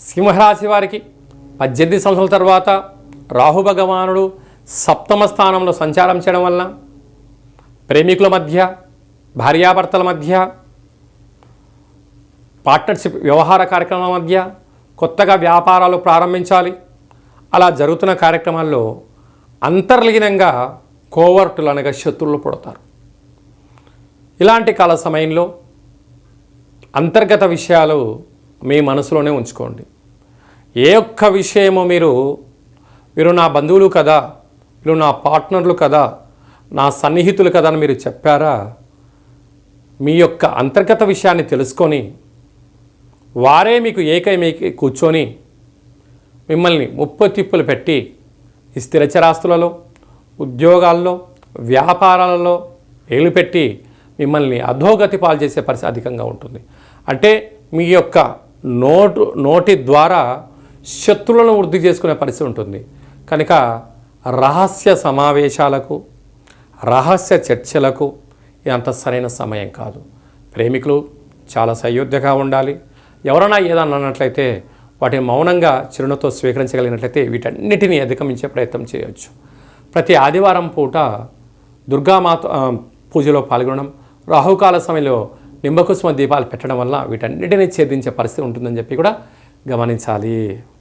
సింహరాశి వారికి 18 సంవత్సరాల తర్వాత రాహు భగవానుడు సప్తమ స్థానంలో సంచారం చేయడం వలన ప్రేమికుల మధ్య, భార్యాభర్తల మధ్య, పార్ట్నర్షిప్ వ్యవహార కార్యక్రమాల మధ్య కొత్తగా వ్యాపారాలు ప్రారంభించాలి, అలా జరుగుతున్న కార్యక్రమాల్లో అంతర్లీనంగా కోవర్టులు అనగా శత్రువులు పుడతారు. ఇలాంటి కాల సమయంలో అంతర్గత విషయాలు మీ మనసులోనే ఉంచుకోండి. ఏ ఒక్క విషయమో మీరు నా బంధువులు కదా, మీరు నా పార్ట్నర్లు కదా, నా సన్నిహితులు కదా అని మీరు చెప్పారా, మీ యొక్క అంతర్గత విషయాన్ని తెలుసుకొని వారే మీకు ఏకైకి కూర్చొని మిమ్మల్ని ముప్పతిప్పులు పెట్టి ఈ స్థిరచరాస్తులలో, ఉద్యోగాల్లో, వ్యాపారాలలో ఏలుపెట్టి మిమ్మల్ని అధోగతి పాలు చేసే పరిస్థితి అధికంగా ఉంటుంది. అంటే మీ యొక్క నోటి ద్వారా శత్రువులను వృద్ధి చేసుకునే పరిస్థితి ఉంటుంది. కనుక రహస్య సమావేశాలకు, రహస్య చర్చలకు ఇదంత సరైన సమయం కాదు. ప్రేమికులు చాలా సయోధ్యగా ఉండాలి. ఎవరైనా ఏదన్నా అన్నట్లయితే వాటిని మౌనంగా చిరునవ్వుతో స్వీకరించగలిగినట్లయితే వీటన్నిటిని అధిగమించే ప్రయత్నం చేయవచ్చు. ప్రతి ఆదివారం పూట దుర్గామాత పూజలో పాల్గొనడం, రాహుకాల సమయంలో నింబకుసుమ దీపాలు పెట్టడం వల్ల వీటన్నిటిని ఛేదించే పరిస్థితి ఉంటుందని చెప్పి కూడా గమనించాలి.